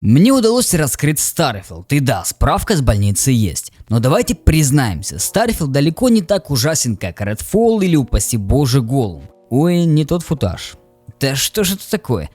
Мне удалось раскрыть Starfield, и да, справка с больницы есть. Но давайте признаемся, Starfield далеко не так ужасен, как Redfall или, упаси боже, Голум. Ой, не тот футаж. Да что же это такое?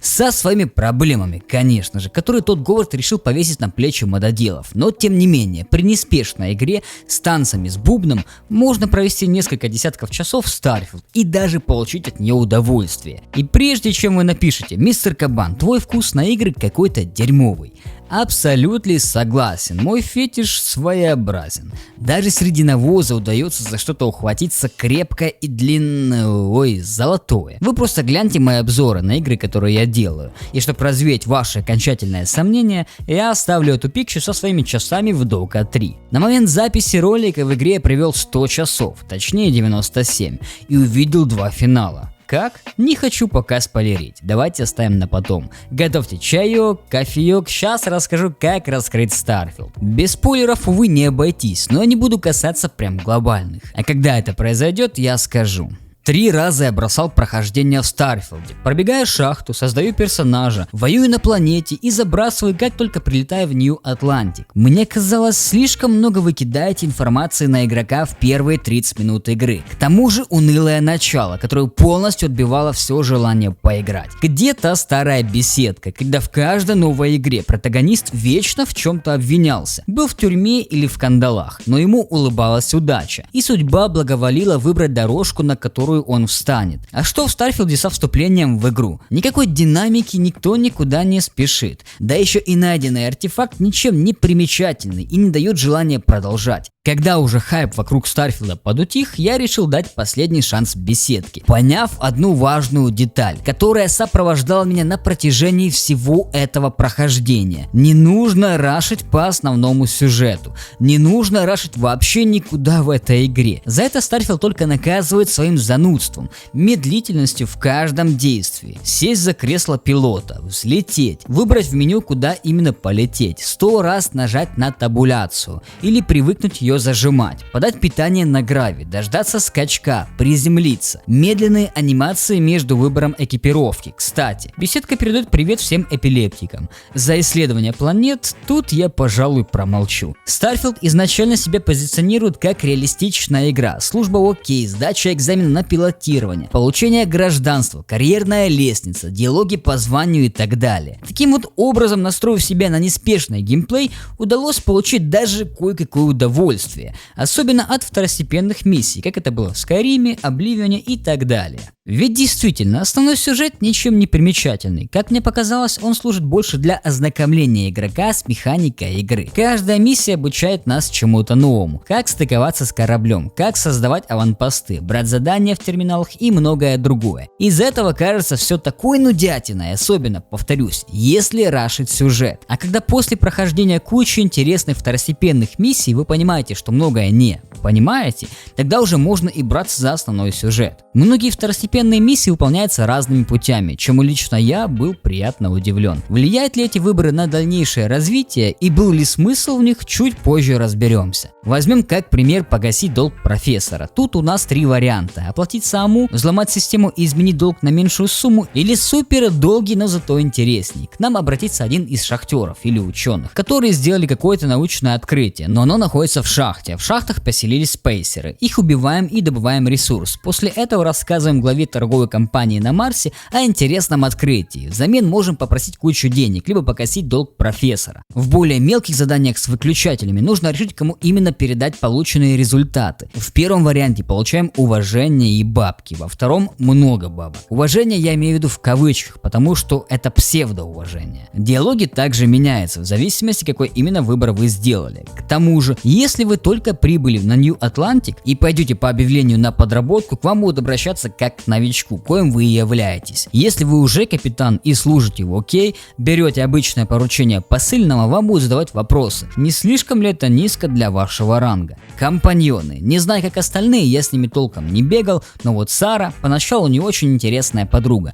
Со своими проблемами, конечно же, которые тот Говард решил повесить на плечи мододелов. Но тем не менее, при неспешной игре с танцами с бубном можно провести несколько десятков часов в Starfield и даже получить от нее удовольствие. И прежде чем вы напишете: «Мистер Кабан, твой вкус на игры какой-то дерьмовый», абсолютно согласен, мой фетиш своеобразен. Даже среди навоза удается за что-то ухватиться крепкое и длинное, золотое. Вы просто гляньте мои обзоры на игры, которые я делаю. И чтобы развеять ваши окончательные сомнения, я оставлю эту пикчу со своими часами в Дока 3. На момент записи ролика в игре я провел 100 часов, точнее 97, и увидел 2 финала. Как? Не хочу пока спойлерить, давайте оставим на потом. Готовьте чаек, кофеек, сейчас расскажу, как раскрыть Starfield. Без спойлеров, увы, не обойтись, но я не буду касаться прям глобальных. А когда это произойдет, я скажу. 3 раза я бросал прохождение в Старфилде. Пробегаю шахту, создаю персонажа, воюю на планете и забрасываю, как только прилетаю в Нью-Атлантик. Мне казалось, слишком много вы кидаете информации на игрока в первые 30 минут игры. К тому же унылое начало, которое полностью отбивало все желание поиграть. Где-то старая беседка, когда в каждой новой игре протагонист вечно в чем-то обвинялся. Был в тюрьме или в кандалах, но ему улыбалась удача. И судьба благоволила выбрать дорожку, на которую он встанет. А что в Старфилде со вступлением в игру? Никакой динамики, никто никуда не спешит. Да еще и найденный артефакт ничем не примечательный и не дает желания продолжать. Когда уже хайп вокруг Старфилда подутих, я решил дать последний шанс беседке, поняв одну важную деталь, которая сопровождала меня на протяжении всего этого прохождения. Не нужно рашить по основному сюжету. Не нужно рашить вообще никуда в этой игре. За это Старфилд только наказывает своим занудством, медлительностью в каждом действии. Сесть за кресло пилота, взлететь, выбрать в меню, куда именно полететь, 100 раз нажать на табуляцию или привыкнуть ее зажимать, подать питание на грави, дождаться скачка, приземлиться, медленные анимации между выбором экипировки. Кстати, беседка передает привет всем эпилептикам. За исследование планет тут я, пожалуй, промолчу. Starfield изначально себя позиционирует как реалистичная игра, служба окей, сдача экзамена на пилотирование, получение гражданства, карьерная лестница, диалоги по званию и так далее. Таким вот образом, настроив себя на неспешный геймплей, удалось получить даже кое-какое удовольствие. Особенно от второстепенных миссий, как это было в Скайриме, Обливионе и так далее. Ведь действительно, основной сюжет ничем не примечательный. Как мне показалось, он служит больше для ознакомления игрока с механикой игры. Каждая миссия обучает нас чему-то новому. Как стыковаться с кораблем, как создавать аванпосты, брать задания в терминалах и многое другое. Из этого кажется все такой нудятиной, особенно, повторюсь, если рашить сюжет. А когда после прохождения кучи интересных второстепенных миссий вы понимаете, что многое не понимаете, тогда уже можно и браться за основной сюжет. Многие второстепенные миссии выполняются разными путями, чему лично я был приятно удивлен. Влияют ли эти выборы на дальнейшее развитие и был ли смысл в них, чуть позже разберемся. Возьмем как пример погасить долг профессора. Тут у нас 3 варианта: оплатить саму, взломать систему и изменить долг на меньшую сумму, или супер долгий, но зато интересней. К нам обратится один из шахтеров или ученых, которые сделали какое-то научное открытие, но оно находится в шахте. В шахтах поселились спейсеры. Их убиваем и добываем ресурс. После этого рассказываем главе торговой компании на Марсе о интересном открытии. Взамен можем попросить кучу денег, либо погасить долг профессора. В более мелких заданиях с выключателями нужно решить, кому именно передать полученные результаты. В первом варианте получаем уважение и бабки, во втором много бабок. Уважение я имею в виду в кавычках, потому что это псевдоуважение. Диалоги также меняются в зависимости, какой именно выбор вы сделали. К тому же, если вы только прибыли на Нью-Атлантик и пойдете по объявлению на подработку, к вам будут обращаться как к новичку, коим вы и являетесь. Если вы уже капитан и служите в окей, берете обычное поручение посыльного, вам будут задавать вопросы, не слишком ли это низко для вашего ранга. Компаньоны. Не знаю, как остальные, я с ними толком не бегал, но вот Сара поначалу не очень интересная подруга.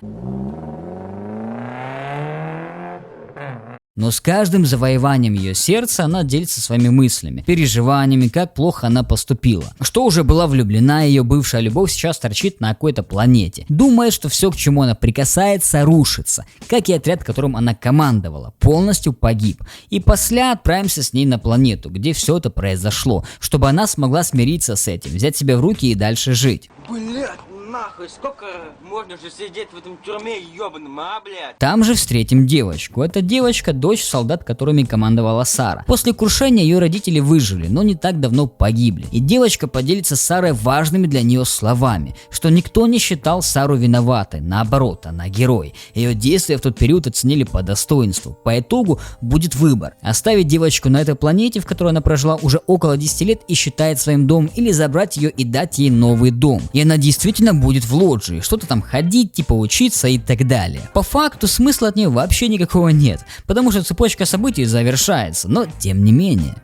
Но с каждым завоеванием ее сердца она делится своими мыслями, переживаниями, как плохо она поступила. Что уже была влюблена, ее бывшая любовь сейчас торчит на какой-то планете. Думает, что все, к чему она прикасается, рушится. Как и отряд, которым она командовала, полностью погиб. И после отправимся с ней на планету, где все это произошло, чтобы она смогла смириться с этим, взять себя в руки и дальше жить. Блять, нахуй, сколько можно же сидеть в этом тюрьме ебаном, блядь? Там же встретим девочку. Эта девочка – дочь солдат, которыми командовала Сара. После крушения ее родители выжили, но не так давно погибли. И девочка поделится с Сарой важными для нее словами, что никто не считал Сару виноватой, наоборот, она герой. Ее действия в тот период оценили по достоинству. По итогу будет выбор: оставить девочку на этой планете, в которой она прожила уже около 10 лет и считает своим домом, или забрать ее и дать ей новый дом. И она действительно будет в лоджии, что-то там ходить, типа учиться и так далее. По факту смысла от нее вообще никакого нет, потому что цепочка событий завершается, но тем не менее.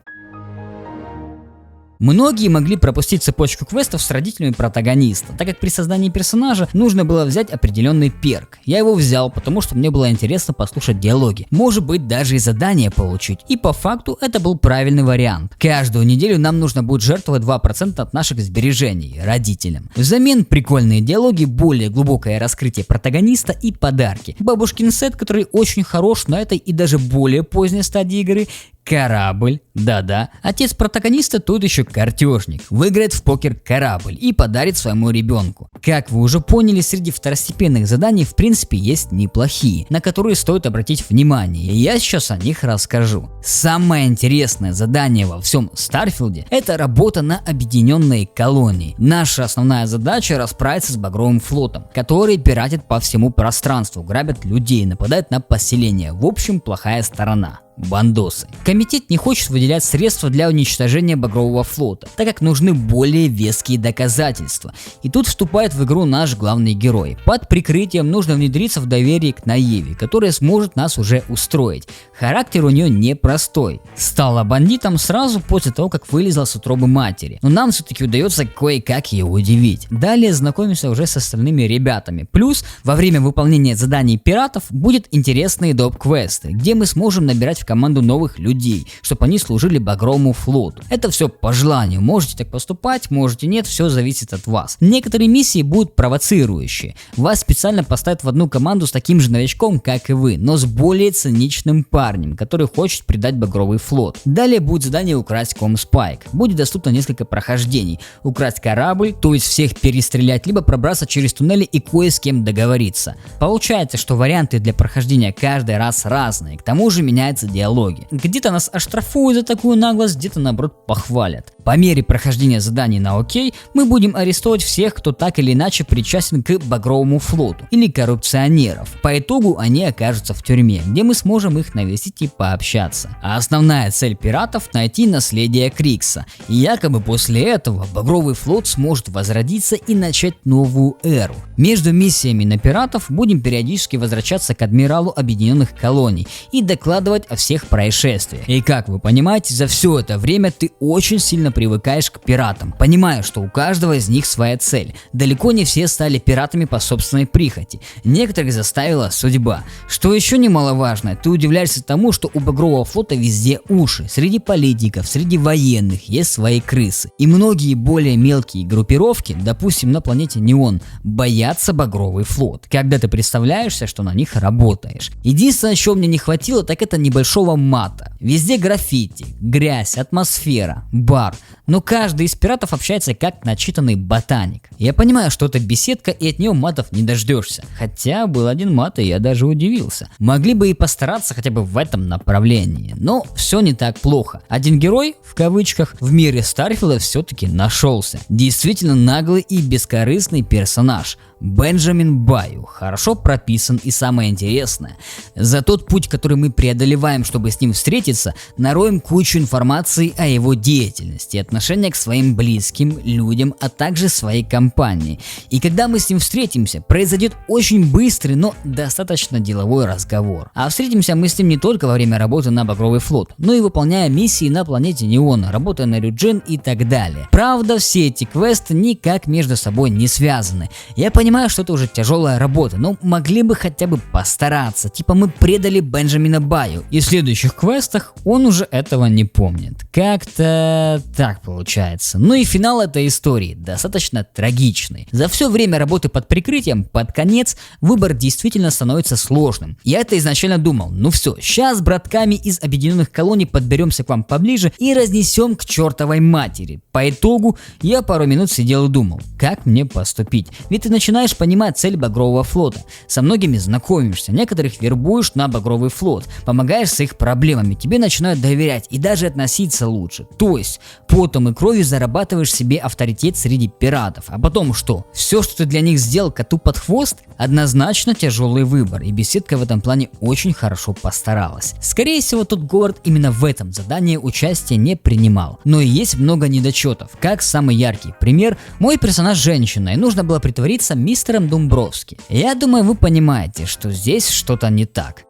Многие могли пропустить цепочку квестов с родителями протагониста, так как при создании персонажа нужно было взять определенный перк. Я его взял, потому что мне было интересно послушать диалоги, может быть даже и задание получить, и по факту это был правильный вариант. Каждую неделю нам нужно будет жертвовать 2% от наших сбережений родителям. Взамен прикольные диалоги, более глубокое раскрытие протагониста и подарки. Бабушкин сет, который очень хорош на этой и даже более поздней стадии игры. Корабль, да-да, отец протагониста тут еще картежник, выиграет в покер корабль и подарит своему ребенку. Как вы уже поняли, среди второстепенных заданий в принципе есть неплохие, на которые стоит обратить внимание, и я сейчас о них расскажу. Самое интересное задание во всем Старфилде – это работа на объединенной колонии. Наша основная задача – расправиться с Багровым флотом, который пиратит по всему пространству, грабят людей, нападают на поселения. В общем, плохая сторона. Бандосы. Комитет не хочет выделять средства для уничтожения Багрового флота, так как нужны более веские доказательства. И тут вступает в игру наш главный герой. Под прикрытием нужно внедриться в доверие к Наеве, которая сможет нас уже устроить. Характер у нее непростой. Стала бандитом сразу после того, как вылезла с утробы матери. Но нам все-таки удается кое-как ее удивить. Далее знакомимся уже с остальными ребятами. Плюс во время выполнения заданий пиратов будет интересные доп-квесты, где мы сможем набирать в команду новых людей, чтобы они служили Багровому флоту. Это все по желанию. Можете так поступать, можете нет, все зависит от вас. Некоторые миссии будут провоцирующие. Вас специально поставят в одну команду с таким же новичком, как и вы, но с более циничным парнем, который хочет предать Багровый флот. Далее будет задание украсть Комспайк. Будет доступно несколько прохождений. Украсть корабль, то есть всех перестрелять, либо пробраться через туннели и кое с кем договориться. Получается, что варианты для прохождения каждый раз разные. К тому же меняется диалоги. Где-то нас оштрафуют за такую наглость, где-то наоборот похвалят. По мере прохождения заданий на ОК мы будем арестовывать всех, кто так или иначе причастен к Багровому флоту или коррупционеров. По итогу они окажутся в тюрьме, где мы сможем их навестить и пообщаться. А основная цель пиратов — найти наследие Крикса. И якобы после этого Багровый флот сможет возродиться и начать новую эру. Между миссиями на пиратов будем периодически возвращаться к адмиралу Объединенных Колоний и докладывать о всех происшествиях. И как вы понимаете, за все это время ты очень сильно привыкаешь к пиратам, понимая, что у каждого из них своя цель. Далеко не все стали пиратами по собственной прихоти. Некоторых заставила судьба. Что еще немаловажно, ты удивляешься тому, что у Багрового флота везде уши. Среди политиков, среди военных есть свои крысы. И многие более мелкие группировки, допустим на планете Неон, боятся Багровый флот, когда ты представляешься, что на них работаешь. Единственное, чего мне не хватило, так это небольшого мата. Везде граффити, грязь, атмосфера, бар. Но каждый из пиратов общается как начитанный ботаник. Я понимаю, что это беседка и от нее матов не дождешься. Хотя был один мат, и я даже удивился. Могли бы и постараться хотя бы в этом направлении. Но все не так плохо. Один герой, в кавычках, в мире Старфилда все-таки нашелся. Действительно наглый и бескорыстный персонаж. Бенджамин Байю хорошо прописан, и самое интересное, за тот путь, который мы преодолеваем, чтобы с ним встретиться, нароем кучу информации о его деятельности, отношения к своим близким, людям, а также своей компании. И когда мы с ним встретимся, произойдет очень быстрый, но достаточно деловой разговор. А встретимся мы с ним не только во время работы на Багровый флот, но и выполняя миссии на планете Неон, работая на Рюджин и так далее. Правда, все эти квесты никак между собой не связаны. Я понимаю, понимаю, что это уже тяжелая работа, но могли бы хотя бы постараться. Типа мы предали Бенджамина Баю, и в следующих квестах он уже этого не помнит. Как-то так получается. Ну и финал этой истории достаточно трагичный. За все время работы под прикрытием, под конец, выбор действительно становится сложным. Я это изначально думал, ну все, сейчас с братками из объединенных колоний подберемся к вам поближе и разнесем к чертовой матери. По итогу я пару минут сидел и думал, как мне поступить. Ведь ты начинаешь понимать цель Багрового флота. Со многими знакомишься, некоторых вербуешь на Багровый флот, помогаешь с их проблемами, тебе начинают доверять и даже относиться лучше. То есть, потом и кровью зарабатываешь себе авторитет среди пиратов. А потом что? Все, что ты для них сделал коту под хвост? Однозначно тяжелый выбор, и беседка в этом плане очень хорошо постаралась. Скорее всего, тот Говард именно в этом задании участие не принимал. Но и есть много недочетов. Как самый яркий пример, мой персонаж женщина, и нужно было притвориться мистером Домбровски. Я думаю, вы понимаете, что здесь что-то не так.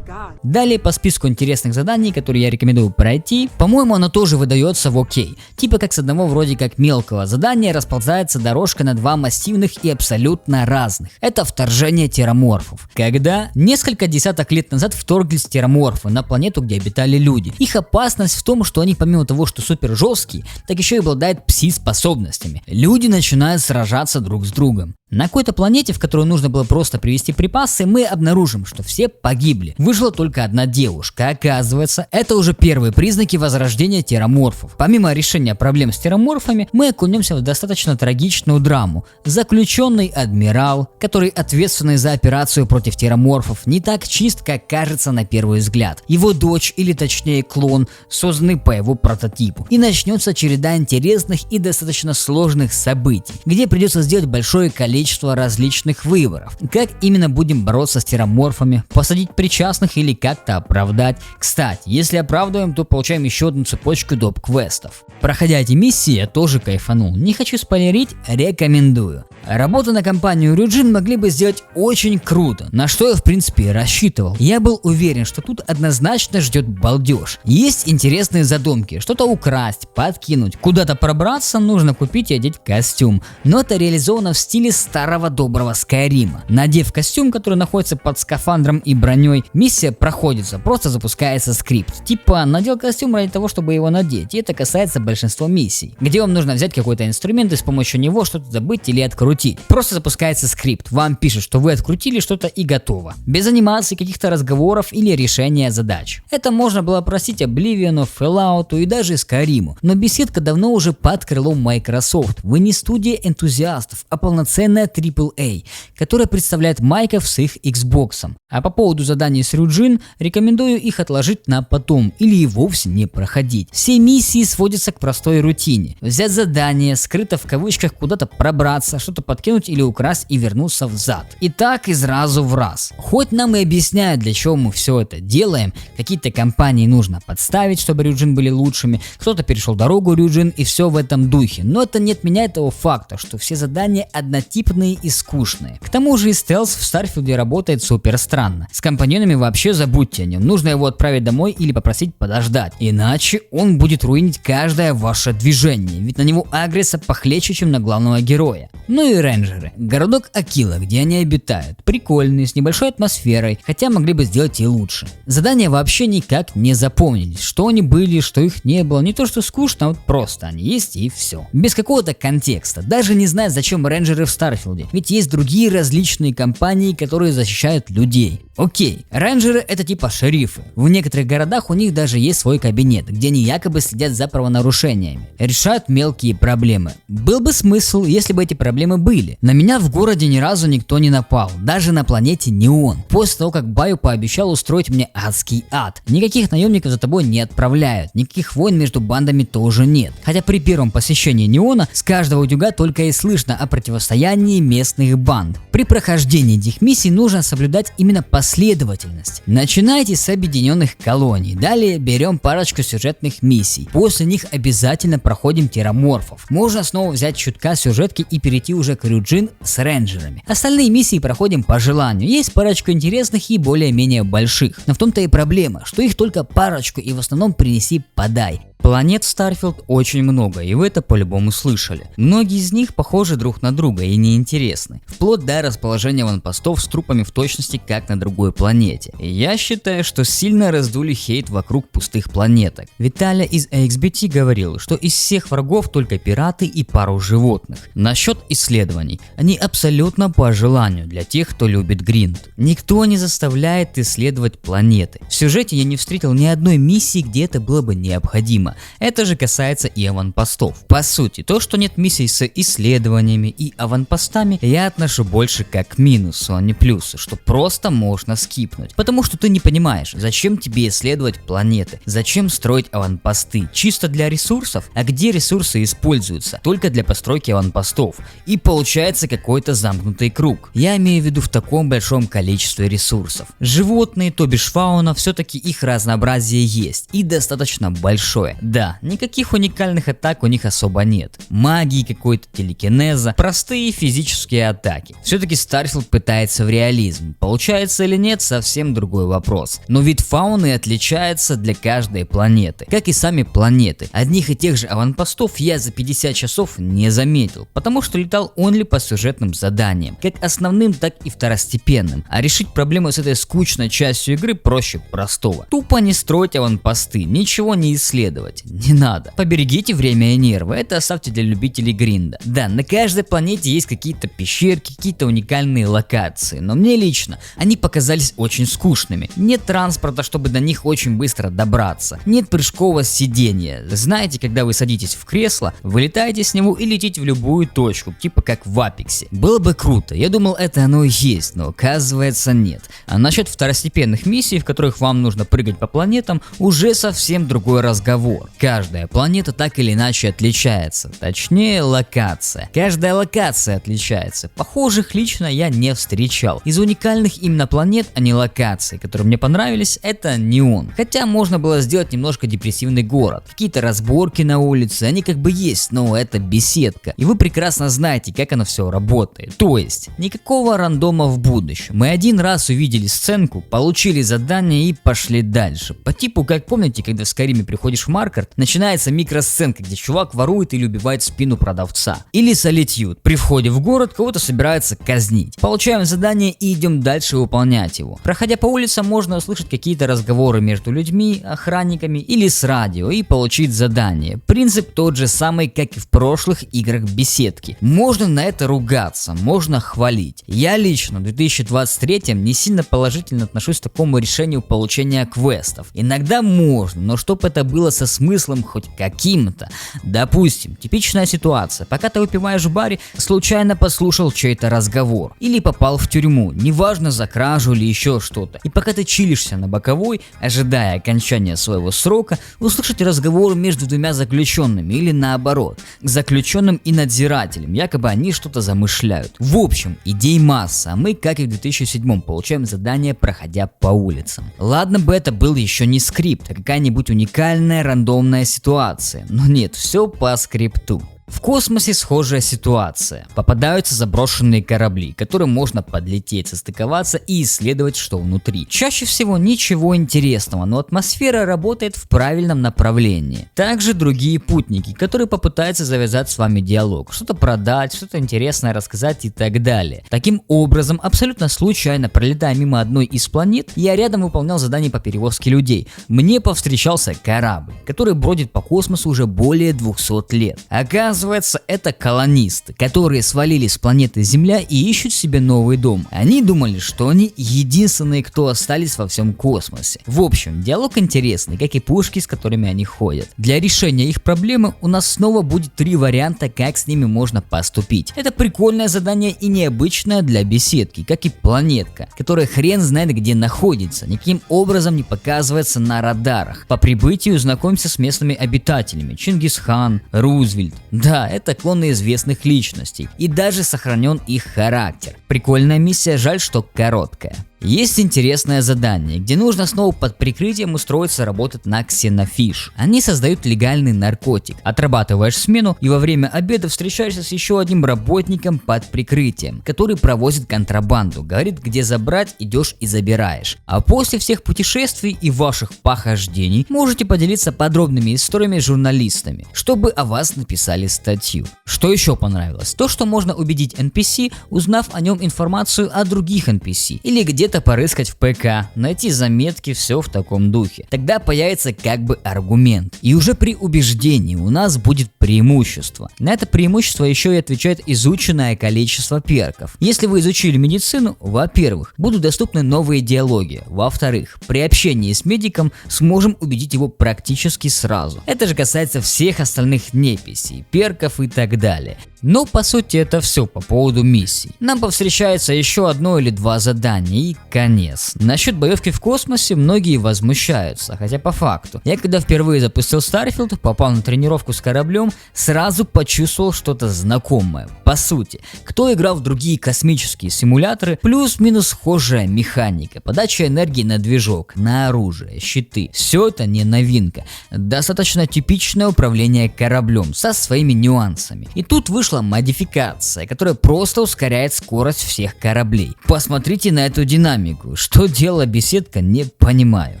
Далее по списку интересных заданий, которые я рекомендую пройти, по-моему, оно тоже выдается в окей. Типа как с одного вроде как мелкого задания расползается дорожка на два массивных и абсолютно разных. Это вторжение тераморфов. Когда несколько десяток лет назад вторглись тераморфы на планету, где обитали люди. Их опасность в том, что они помимо того, что супер жесткие, так еще и обладают пси-способностями. Люди начинают сражаться друг с другом. На какой-то планете, в которую нужно было просто привезти припасы, мы обнаружим, что все погибли. Выжила только одна девушка. Оказывается, это уже первые признаки возрождения тераморфов. Помимо решения проблем с тераморфами, мы окунемся в достаточно трагичную драму. Заключенный адмирал, который ответственный за операцию против тераморфов, не так чист, как кажется на первый взгляд. Его дочь, или точнее клон, созданный по его прототипу. И начнется череда интересных и достаточно сложных событий, где придется сделать большое количество различных выборов. Как именно будем бороться с тераморфами, посадить причастных или как-то оправдать. Кстати, если оправдываем, то получаем еще одну цепочку доп-квестов. Проходя эти миссии, я тоже кайфанул. Не хочу спойлерить, рекомендую. Работу на компанию Ryujin могли бы сделать очень круто, на что я в принципе и рассчитывал. Я был уверен, что тут однозначно ждет балдеж. Есть интересные задумки, что-то украсть, подкинуть, куда-то пробраться, нужно купить и одеть костюм. Но это реализовано в стиле старого доброго Скайрима. Надев костюм, который находится под скафандром и броней, миссия проходится, просто запускается скрипт. Типа надел костюм ради того, чтобы его надеть, и это касается большинства миссий, где вам нужно взять какой-то инструмент и с помощью него что-то добыть или открутить. Просто запускается скрипт, вам пишет, что вы открутили что-то и готово. Без анимации, каких-то разговоров или решения задач. Это можно было простить Обливиону, Fallout и даже Skyrim, но беседка давно уже под крылом Microsoft. Вы не студия энтузиастов, а полноценная AAA, которая представляет майков с их Xbox. А по поводу заданий с Ryujin, рекомендую их отложить на потом или и вовсе не проходить. Все миссии сводятся к простой рутине. Взять задание, скрыто в кавычках куда-то пробраться, что-то подкинуть или украсть и вернуться взад. И так из разу в раз. Хоть нам и объясняют, для чего мы все это делаем, какие-то компании нужно подставить, чтобы Ryujin были лучшими, кто-то перешел дорогу Ryujin и все в этом духе. Но это не отменяет того факта, что все задания однотипные и скучные. К тому же и стелс в Старфилде работает супер странно. С компаньонами вообще забудьте о нем, нужно его отправить домой или попросить подождать, иначе он будет руинить каждое ваше движение, ведь на него агресса похлеще, чем на главного героя. Ну и рейнджеры. Городок Акила, где они обитают. Прикольный, с небольшой атмосферой, хотя могли бы сделать и лучше. Задания вообще никак не запомнились, что они были, что их не было, не то что скучно, а вот просто они есть и все. Без какого-то контекста, даже не знаю, зачем рейнджеры в Старфилде, ведь есть другие различные компании, которые защищают людей. Окей, рейнджеры это типа шерифы. В некоторых городах у них даже есть свой кабинет, где они якобы следят за правонарушениями, решают мелкие проблемы. Был бы смысл, если бы эти проблемы были. На меня в городе ни разу никто не напал, даже на планете Неон. После того, как Баю пообещал устроить мне адский ад. Никаких наемников за тобой не отправляют, никаких войн между бандами тоже нет. Хотя при первом посещении Неона с каждого утюга только и слышно о противостоянии местных банд. При прохождении этих миссий нужно соблюдать именно последовательность. Начинайте с объединенных колоний, далее берем парочку сюжетных миссий, после них обязательно проходим тераморфов. Можно снова взять чутка сюжетки и перейти уже к Ryujin с рейнджерами. Остальные миссии проходим по желанию, есть парочку интересных и более-менее больших, но в том-то и проблема, что их только парочку и в основном принеси-подай. Планет в Starfield очень много, и вы это по-любому слышали. Многие из них похожи друг на друга и неинтересны, вплоть до расположения аванпостов с трупами в точности как на другой планете. И я считаю, что сильно раздули хейт вокруг пустых планеток. Виталя из AXBT говорил, что из всех врагов только пираты и пару животных. Насчет исследований, они абсолютно по желанию для тех, кто любит гринд. Никто не заставляет исследовать планеты. В сюжете я не встретил ни одной миссии, где это было бы необходимо. Это же касается и аванпостов. По сути, то, что нет миссий с исследованиями и аванпостами, я отношу больше как к минусу, а не плюсу, что просто можно скипнуть. Потому что ты не понимаешь, зачем тебе исследовать планеты, зачем строить аванпосты, чисто для ресурсов, а где ресурсы используются, только для постройки аванпостов. И получается какой-то замкнутый круг. Я имею в виду в таком большом количестве ресурсов. Животные, то бишь фауна, все-таки их разнообразие есть и достаточно большое. Да, никаких уникальных атак у них особо нет. Магии какой-то, телекинеза, простые физические атаки. Все-таки Starfield пытается в реализм. Получается или нет, совсем другой вопрос. Но вид фауны отличается для каждой планеты, как и сами планеты. Одних и тех же аванпостов я за 50 часов не заметил, потому что летал only по сюжетным заданиям, как основным, так и второстепенным. А решить проблему с этой скучной частью игры проще простого. Тупо не строить аванпосты, ничего не исследовать. Не надо. Поберегите время и нервы, это оставьте для любителей гринда. Да, на каждой планете есть какие-то пещерки, какие-то уникальные локации, но мне лично они показались очень скучными. Нет транспорта, чтобы до них очень быстро добраться. Нет прыжкового сидения. Знаете, когда вы садитесь в кресло, вылетаете с него и летите в любую точку, типа как в Апексе. Было бы круто, я думал, это оно и есть, но оказывается нет. А насчет второстепенных миссий, в которых вам нужно прыгать по планетам, уже совсем другой разговор. Каждая планета так или иначе отличается, точнее локация. Каждая локация отличается. Похожих лично я не встречал. Из уникальных именно планет, а не локаций, которые мне понравились, это Неон. Хотя можно было сделать немножко депрессивный город. Какие-то разборки на улице, они как бы есть, но это беседка. И вы прекрасно знаете, как оно все работает. То есть, никакого рандома в будущем. Мы один раз увидели сценку, получили задание и пошли дальше. По типу, как помните, когда в Скайриме приходишь в Маркарт, начинается микросценка, где чувак ворует или убивает спину продавца. Или Solitude. При входе в город кого-то собирается казнить. Получаем задание и идем дальше выполнять его. Проходя по улицам, можно услышать какие-то разговоры между людьми, охранниками или с радио и получить задание. Принцип тот же самый, как и в прошлых играх беседки. Можно на это ругаться, можно хвалить. Я лично в 2023 не сильно положительно отношусь к такому решению получения квестов. Иногда можно, но чтоб это было со смыслом хоть каким-то. Допустим, типичная ситуация. Пока ты выпиваешь в баре, случайно послушал чей-то разговор. Или попал в тюрьму, неважно за кражу или еще что-то. И пока ты чилишься на боковой, ожидая окончания своего срока, услышать разговор между двумя заключенными или наоборот, к заключенным и надзирателям, якобы они что-то замышляют. В общем, идей масса, а мы, как и в 2007, получаем задание, проходя по улицам. Ладно бы это был еще не скрипт, а какая-нибудь уникальная рандомная ситуация, но нет, все по скрипту. В космосе схожая ситуация. Попадаются заброшенные корабли, к которым можно подлететь, состыковаться и исследовать, что внутри. Чаще всего ничего интересного, но атмосфера работает в правильном направлении. Также другие путники, которые попытаются завязать с вами диалог, что-то продать, что-то интересное рассказать и так далее. Таким образом, абсолютно случайно пролетая мимо одной из планет, я рядом выполнял задание по перевозке людей. Мне повстречался корабль, который бродит по космосу уже более 200 лет. Оказывается, это колонисты, которые свалили с планеты Земля и ищут себе новый дом. Они думали, что они единственные, кто остались во всем космосе. В общем, диалог интересный, как и пушки, с которыми они ходят. Для решения их проблемы у нас снова будет 3 варианта, как с ними можно поступить. Это прикольное задание и необычное для беседки, как и планетка, которая хрен знает где находится, никаким образом не показывается на радарах. По прибытию знакомься с местными обитателями: Чингисхан, Рузвельт. Да, это клоны известных личностей, и даже сохранен их характер. Прикольная миссия, жаль, что короткая. Есть интересное задание, где нужно снова под прикрытием устроиться работать на Ксенофиш. Они создают легальный наркотик. Отрабатываешь смену и во время обеда встречаешься с еще одним работником под прикрытием, который провозит контрабанду, говорит, где забрать, идешь и забираешь. А после всех путешествий и ваших похождений можете поделиться подробными историями с журналистами, чтобы о вас написали статью. Что еще понравилось? То, что можно убедить NPC, узнав о нем информацию о других NPC, или где-то порыскать в ПК, найти заметки, все в таком духе. Тогда появится как бы аргумент. И уже при убеждении у нас будет преимущество. На это преимущество еще и отвечает изученное количество перков. Если вы изучили медицину, во-первых, будут доступны новые диалоги. Во-вторых, при общении с медиком сможем убедить его практически сразу. Это же касается всех остальных неписей, перков и так далее. Но по сути это все по поводу миссий. Нам повстречается еще одно или два задания и конец. Насчет боевки в космосе многие возмущаются, хотя по факту. Я когда впервые запустил Starfield, попал на тренировку с кораблем, сразу почувствовал что-то знакомое. По сути, кто играл в другие космические симуляторы, плюс-минус схожая механика, подача энергии на движок, на оружие, щиты. Все это не новинка. Достаточно типичное управление кораблем со своими нюансами. И тут вышла модификация, которая просто ускоряет скорость всех кораблей. Посмотрите на эту динамику. Что делала беседка, не понимаю.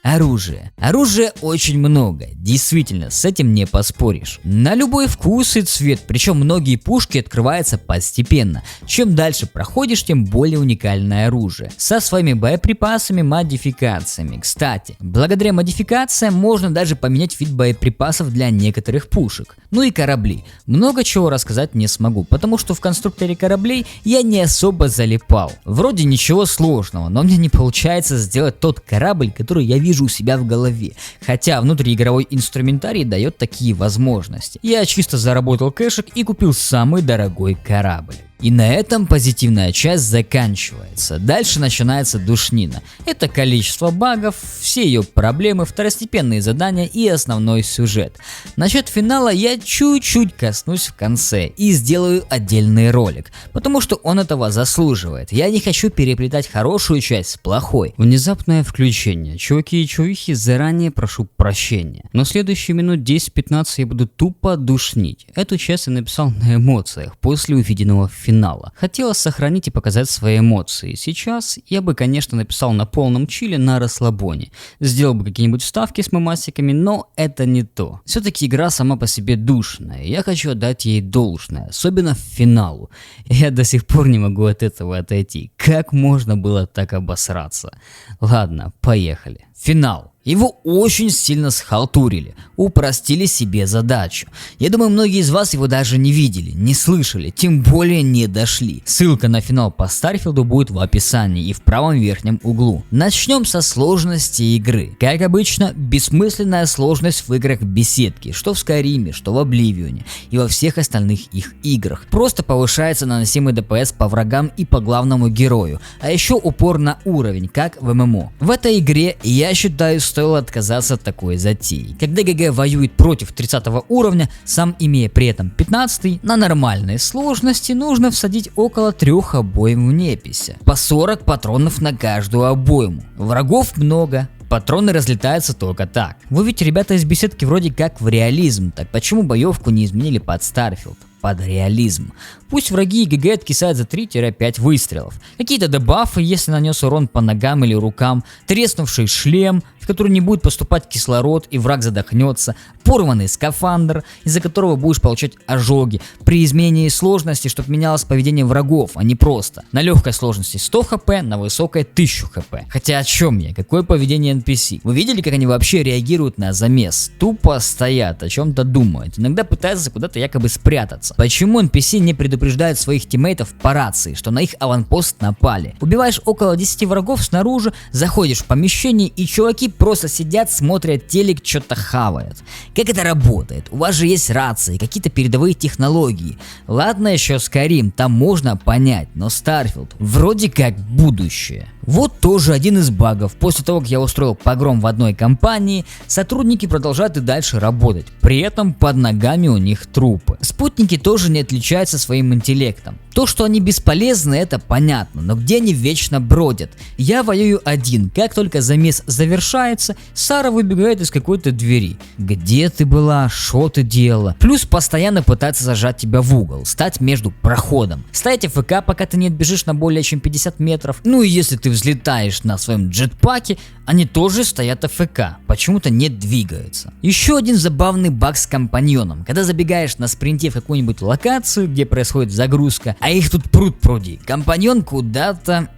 Оружие. Оружия очень много, действительно, с этим не поспоришь. На любой вкус и цвет, причем многие пушки открываются постепенно. Чем дальше проходишь, тем более уникальное оружие. Со своими боеприпасами, модификациями. Кстати, благодаря модификациям можно даже поменять вид боеприпасов для некоторых пушек. Ну и корабли. Много чего рассказать не смогу, потому что в конструкторе кораблей я не особо залипал. Вроде ничего сложного, но мне не получается сделать тот корабль, который я вижу у себя в голове, хотя внутриигровой инструментарий дает такие возможности. Я чисто заработал кэшек и купил самый дорогой корабль. И на этом позитивная часть заканчивается. Дальше начинается душнина. Это количество багов, все ее проблемы, второстепенные задания и основной сюжет. Насчет финала я чуть-чуть коснусь в конце и сделаю отдельный ролик, потому что он этого заслуживает. Я не хочу переплетать хорошую часть с плохой. Внезапное включение. Чуваки и чувихи, заранее прошу прощения. Но следующие минут 10-15 я буду тупо душнить. Эту часть я написал на эмоциях после увиденного финала. Хотелось сохранить и показать свои эмоции. Сейчас я бы, конечно, написал на полном чиле, на расслабоне. Сделал бы какие-нибудь вставки с мемасиками, но это не то. Все-таки игра сама по себе душная. Я хочу отдать ей должное, особенно в финалу. Я до сих пор не могу от этого отойти. Как можно было так обосраться? Ладно, поехали. Финал. Его очень сильно схалтурили, упростили себе задачу. Я думаю, многие из вас его даже не видели, не слышали, тем более не дошли. Ссылка на финал по Старфилду будет в описании и в правом верхнем углу. Начнем со сложности игры. Как обычно, бессмысленная сложность в играх беседки, что в Скайриме, что в Обливионе и во всех остальных их играх. Просто повышается наносимый ДПС по врагам и по главному герою, а еще упор на уровень, как в ММО. В этой игре, я считаю, стоило отказаться от такой затеи. Когда ГГ воюет против 30 уровня, сам имея при этом 15, на нормальной сложности нужно всадить около 3 обоим в неписи. По 40 патронов на каждую обойму. Врагов много. Патроны разлетаются только так. Вы ведь, ребята, из беседки вроде как в реализм, так почему боевку не изменили под Starfield? Под реализм. Пусть враги и ГГ откисают за 3-5 выстрелов. Какие-то дебафы, если нанес урон по ногам или рукам, треснувший шлем, в который не будет поступать кислород и враг задохнется, порванный скафандр, из-за которого будешь получать ожоги, при изменении сложности, чтобы менялось поведение врагов, а не просто. На легкой сложности 100 хп, на высокой 1000 хп. Хотя о чем я? Какое поведение NPC? Вы видели, как они вообще реагируют на замес? Тупо стоят, о чем-то думают, иногда пытаются куда-то якобы спрятаться. Почему NPC не предупреждают своих тиммейтов по рации, что на их аванпост напали? Убиваешь около 10 врагов снаружи, заходишь в помещение и чуваки просто сидят, смотрят телек, что-то хавают. Как это работает? У вас же есть рации, какие-то передовые технологии. Ладно еще Skyrim, там можно понять, но Starfield вроде как будущее. Вот тоже один из багов. После того, как я устроил погром в одной компании, сотрудники продолжают и дальше работать. При этом под ногами у них трупы. Спутники тоже не отличаются своим интеллектом. То, что они бесполезны, это понятно, но где они вечно бродят? Я воюю один, как только замес завершается, Сара выбегает из какой-то двери. Где ты была? Что ты делала? Плюс постоянно пытаться зажать тебя в угол, стать между проходом. Ставить АФК, пока ты не отбежишь на более чем 50 метров. Ну и если ты взлетаешь на своем джетпаке, они тоже стоят АФК, почему-то не двигаются. Еще один забавный баг с компаньоном. Когда забегаешь на спринте в какую-нибудь локацию, где происходит загрузка, а их тут пруд-пруди, компаньон куда-то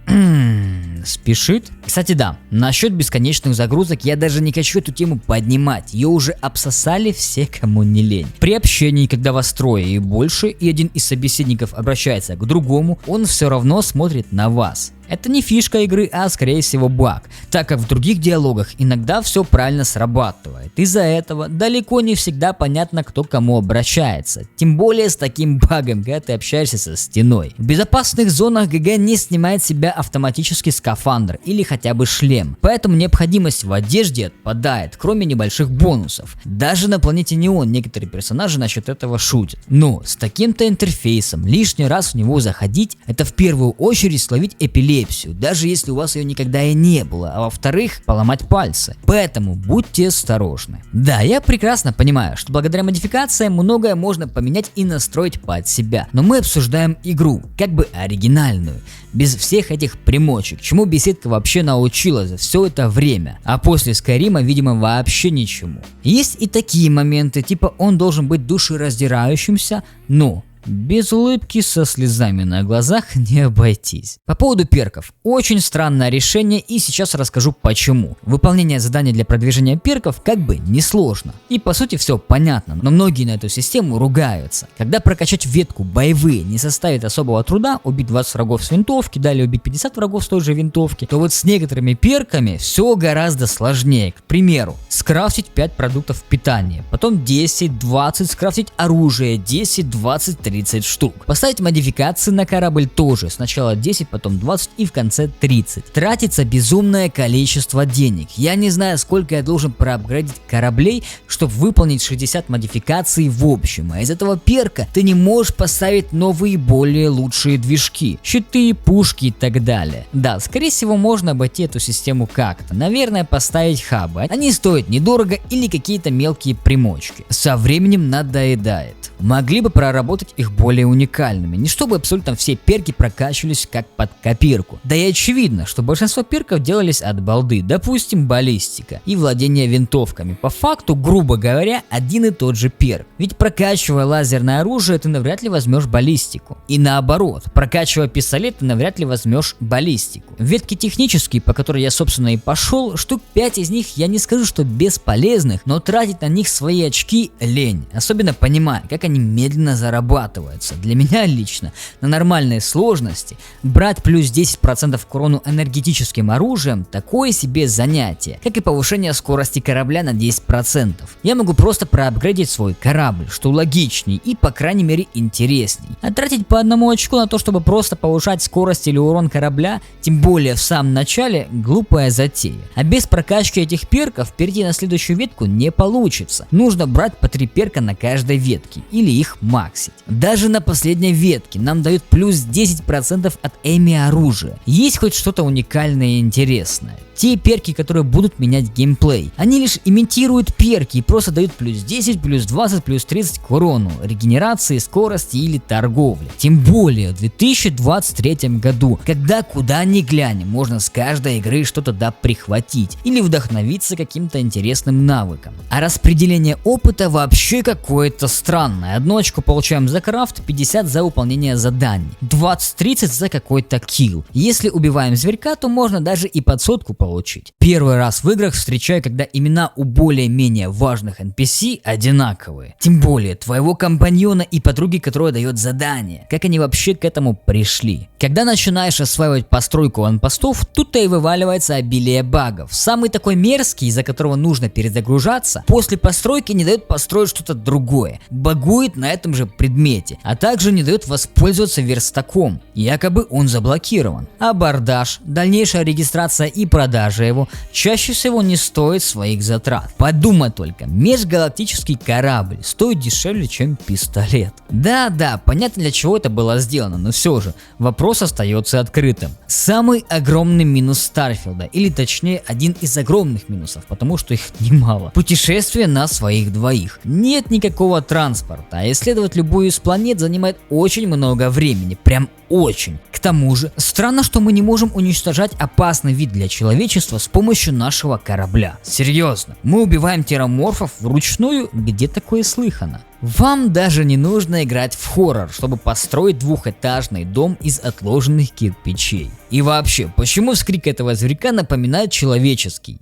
спешит. Кстати, да, насчет бесконечных загрузок я даже не хочу эту тему поднимать, ее уже обсосали все, кому не лень. При общении, когда вас трое и больше, и один из собеседников обращается к другому, он все равно смотрит на вас. Это не фишка игры, а скорее всего баг, так как в других диалогах иногда все правильно срабатывает. Из-за этого далеко не всегда понятно, кто к кому обращается. Тем более с таким багом, когда ты общаешься со стеной. В безопасных зонах ГГ не снимает с себя автоматически скафандр или хотя бы шлем, поэтому необходимость в одежде отпадает, кроме небольших бонусов. Даже на планете Неон некоторые персонажи насчет этого шутят. Но с таким-то интерфейсом лишний раз в него заходить, это в первую очередь словить эпилепсию, даже если у вас ее никогда и не было, а во-вторых, поломать пальцы. Поэтому будьте осторожны. Да, я прекрасно понимаю, что благодаря модификациям многое можно поменять и настроить под себя, но мы обсуждаем игру, как бы оригинальную, без всех этих примочек, чему беседка вообще научила за все это время, а после Скайрима, видимо, вообще ничему. Есть и такие моменты, типа он должен быть душераздирающимся, но без улыбки со слезами на глазах не обойтись. По поводу перков. Очень странное решение, и сейчас расскажу почему. Выполнение заданий для продвижения перков как бы несложно. И по сути все понятно, но многие на эту систему ругаются. Когда прокачать ветку боевые не составит особого труда, убить 20 врагов с винтовки, далее убить 50 врагов с той же винтовки, то вот с некоторыми перками все гораздо сложнее. К примеру, скрафтить 5 продуктов питания, потом 10, 20, скрафтить оружие, 10, 20, 30 штук. Поставить модификации на корабль тоже, сначала 10, потом 20 и в конце 30. Тратится безумное количество денег. Я не знаю, сколько я должен проапгрейдить кораблей, чтобы выполнить 60 модификаций в общем, а из этого перка ты не можешь поставить новые более лучшие движки, щиты, пушки и так далее. Да, скорее всего можно обойти эту систему как-то, наверное поставить хабы, они стоят недорого или какие-то мелкие примочки. Со временем надоедает. Могли бы проработать их более уникальными, не чтобы абсолютно все перки прокачивались как под копирку. Да и очевидно, что большинство перков делались от балды, допустим баллистика и владение винтовками. По факту, грубо говоря, один и тот же перк. Ведь прокачивая лазерное оружие, ты навряд ли возьмешь баллистику. И наоборот, прокачивая пистолет, ты навряд ли возьмешь баллистику. Ветки технические, по которой я собственно и пошел, штук 5 из них я не скажу, что бесполезных, но тратить на них свои очки лень. Особенно понимая, как они медленно зарабатываются. Для меня лично на нормальной сложности брать плюс 10% к урону энергетическим оружием такое себе занятие, как и повышение скорости корабля на 10%. Я могу просто проапгрейдить свой корабль, что логичней и по крайней мере интересней. А тратить по одному очку на то, чтобы просто повышать скорость или урон корабля, тем более в самом начале, глупая затея. А без прокачки этих перков перейти на следующую ветку не получится. Нужно брать по 3 перка на каждой ветке или их максить. Даже на последней ветке нам дают плюс 10% от эми оружия. Есть хоть что-то уникальное и интересное. Те перки, которые будут менять геймплей. Они лишь имитируют перки и просто дают плюс 10, плюс 20, плюс 30 к урону, регенерации, скорости или торговли. Тем более в 2023 году, когда куда ни глянь, можно с каждой игры что-то прихватить или вдохновиться каким-то интересным навыком. А распределение опыта вообще какое-то странное. 1 очко получаем за крафт, 50 за выполнение заданий, 20-30 за какой-то килл. Если убиваем зверька, то можно даже и под 100 получить. Первый раз в играх встречаю, когда имена у более-менее важных NPC одинаковые. Тем более твоего компаньона и подруги, которая дает задание. Как они вообще к этому пришли? Когда начинаешь осваивать постройку ванпостов, тут-то и вываливается обилие багов. Самый такой мерзкий, из-за которого нужно перезагружаться, после постройки не дает построить что-то другое. Багует на этом же предмете. интернете, а также не дает воспользоваться верстаком, якобы он заблокирован. Абордаж, дальнейшая регистрация и продажа его чаще всего не стоит своих затрат. Подумай только, межгалактический корабль стоит дешевле, чем пистолет. Да, понятно, для чего это было сделано, но все же вопрос остается открытым. Самый огромный минус Старфилда, или точнее один из огромных минусов, потому что их немало. Путешествие на своих двоих. Нет никакого транспорта, а исследовать любую из планет занимает очень много времени, прям очень. К тому же, странно, что мы не можем уничтожать опасный вид для человечества с помощью нашего корабля. Серьезно, мы убиваем тераморфов вручную, где такое слыхано? Вам даже не нужно играть в хоррор, чтобы построить двухэтажный дом из отложенных кирпичей. И вообще, почему вскрик этого зверька напоминает человеческий?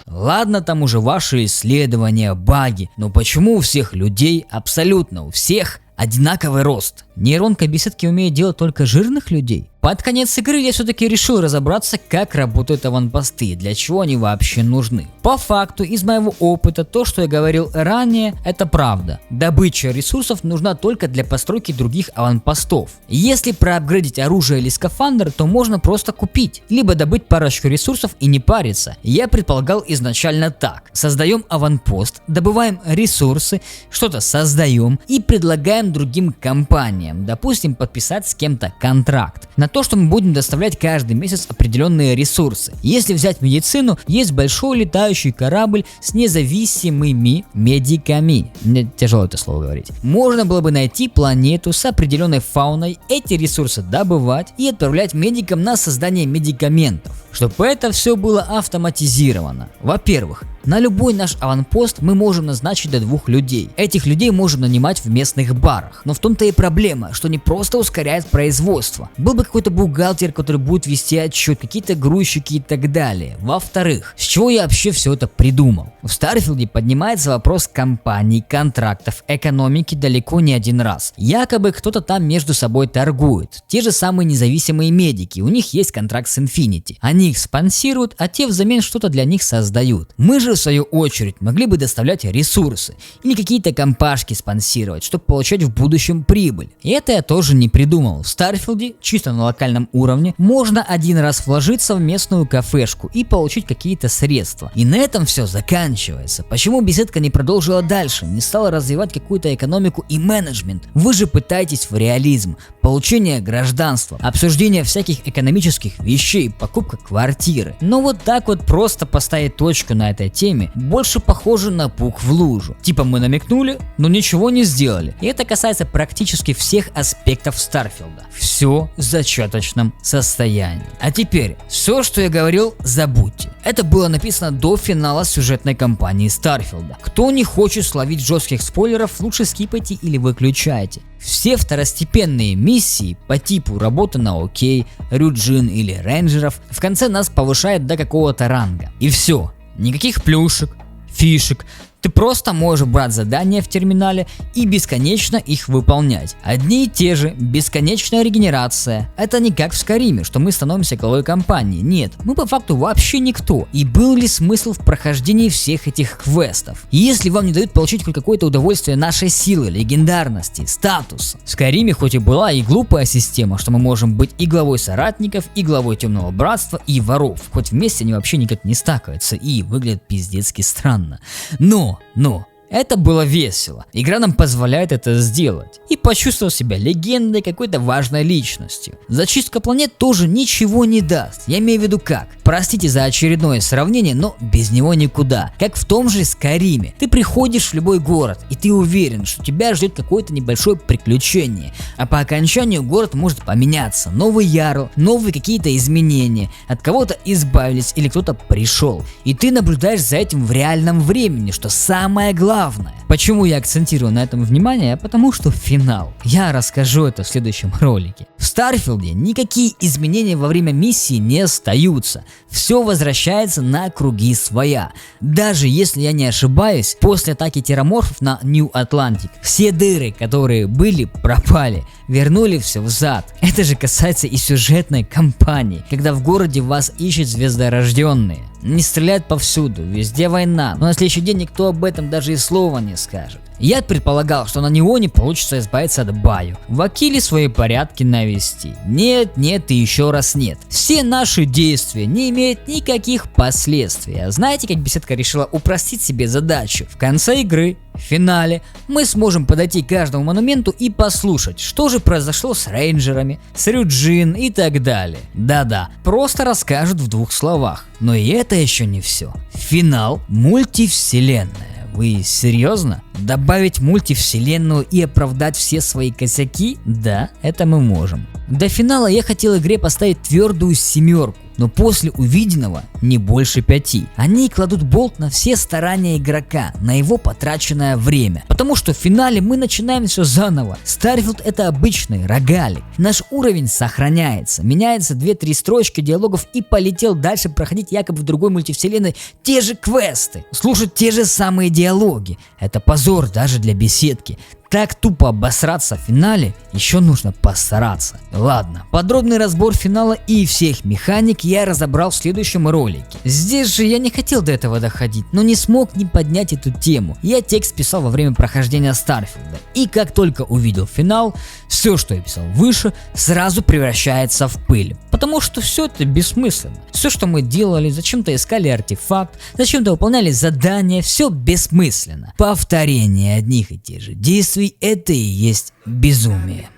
Ладно, там уже ваши исследования, баги, но почему у всех людей, абсолютно у всех, одинаковый рост? Нейронка беседки умеет делать только жирных людей? Под конец игры я все-таки решил разобраться, как работают аванпосты и для чего они вообще нужны. По факту, из моего опыта, то, что я говорил ранее, это правда. Добыча ресурсов нужна только для постройки других аванпостов. Если проапгрейдить оружие или скафандр, то можно просто купить, либо добыть парочку ресурсов и не париться. Я предполагал изначально так. Создаем аванпост, добываем ресурсы, что-то создаем и предлагаем другим компаниям, допустим, подписать с кем-то контракт на то, что мы будем доставлять каждый месяц определенные ресурсы. Если взять медицину, есть большой летающий корабль с независимыми медиками. Мне тяжело это слово говорить. Можно было бы найти планету с определенной фауной, эти ресурсы добывать и отправлять медикам на создание медикаментов, чтобы это все было автоматизировано. Во-первых, на любой наш аванпост мы можем назначить до 2 людей. Этих людей можем нанимать в местных барах. Но в том-то и проблема, что не просто ускоряет производство. Был бы какой-то бухгалтер, который будет вести отчет, какие-то грузчики и так далее. Во-вторых, с чего я вообще все это придумал? В Старфилде поднимается вопрос компаний, контрактов, экономики далеко не один раз. Якобы кто-то там между собой торгует. Те же самые независимые медики, у них есть контракт с Infinity. Они их спонсируют, а те взамен что-то для них создают. Мы же в свою очередь могли бы доставлять ресурсы или какие-то компашки спонсировать, чтобы получать в будущем прибыль. И это я тоже не придумал. В Старфилде, чисто на локальном уровне, можно один раз вложиться в местную кафешку и получить какие-то средства. И на этом все заканчивается. Почему беседка не продолжила дальше, не стала развивать какую-то экономику и менеджмент? Вы же пытаетесь в реализм, получение гражданства, обсуждение всяких экономических вещей, покупка квартиры. Но вот так вот просто поставить точку на этой теме больше похоже на пук в лужу. Типа мы намекнули, но ничего не сделали. И это касается практически всех аспектов Старфилда. Все в зачаточном состоянии. А теперь, все, что я говорил, забудьте. Это было написано до финала сюжетной кампании Старфилда. Кто не хочет словить жестких спойлеров, лучше скипайте или выключайте. Все второстепенные миссии по типу работы на Окей, Рюджин или рейнджеров в конце нас повышают до какого-то ранга. И все. Никаких плюшек, фишек. Ты просто можешь брать задания в терминале и бесконечно их выполнять. Одни и те же, бесконечная регенерация. Это не как в Скайриме, что мы становимся главой компании. Нет, мы по факту вообще никто. И был ли смысл в прохождении всех этих квестов? И если вам не дают получить хоть какое-то удовольствие нашей силы, легендарности, статуса. В Скайриме хоть и была и глупая система, что мы можем быть и главой соратников, и главой темного братства, и воров. Хоть вместе они вообще никак не стакаются и выглядят пиздецки странно. Но это было весело. Игра нам позволяет это сделать. И почувствовал себя легендой, какой-то важной личностью. Зачистка планет тоже ничего не даст. Я имею в виду как. Простите за очередное сравнение, но без него никуда. Как в том же Скайриме. Ты приходишь в любой город, и ты уверен, что тебя ждет какое-то небольшое приключение. А по окончанию город может поменяться. Новый ярл, новые какие-то изменения. От кого-то избавились или кто-то пришел. И ты наблюдаешь за этим в реальном времени, что самое главное. Почему я акцентирую на этом внимание? Потому что финал. Я расскажу это в следующем ролике. В Старфилде никакие изменения во время миссии не остаются. Все возвращается на круги своя. Даже если я не ошибаюсь, после атаки тераморфов на Нью Атлантик, все дыры, которые были, пропали. вернули все взад. Это же касается и сюжетной кампании, когда в городе вас ищут звездорожденные. Не стреляют повсюду, везде война, но на следующий день никто об этом даже и слова не скажет. Я предполагал, что на Неоне получится избавиться от Баю, в Акиле свои порядки навести. Нет, нет и еще раз нет. Все наши действия не имеют никаких последствий. А знаете, как беседка решила упростить себе задачу? В конце игры, в финале, мы сможем подойти к каждому монументу и послушать, что же произошло с рейнджерами, с Рюджин и так далее. Да-да, просто расскажут в 2 словах. Но и это еще не все. Финал мультивселенная. Вы серьезно? Добавить мультивселенную и оправдать все свои косяки? Да, это мы можем. До финала я хотел игре поставить твердую 7, но после увиденного не больше 5. Они кладут болт на все старания игрока, на его потраченное время. Потому что в финале мы начинаем все заново. Starfield — это обычный рогалик. Наш уровень сохраняется, меняется 2-3 строчки диалогов и полетел дальше проходить якобы в другой мультивселенной те же квесты, слушать те же самые диалоги. Это позор даже для беседки. Так тупо обосраться в финале еще нужно постараться. Ладно, подробный разбор финала и всех механик я разобрал в следующем ролике. Здесь же я не хотел до этого доходить, но не смог не поднять эту тему. Я текст писал во время прохождения Старфилда. И как только увидел финал, все, что я писал выше, сразу превращается в пыль. Потому что все это бессмысленно. Все, что мы делали, зачем-то искали артефакт, зачем-то выполняли задания, все бессмысленно. Повторение одних и тех же действий — это и есть безумие.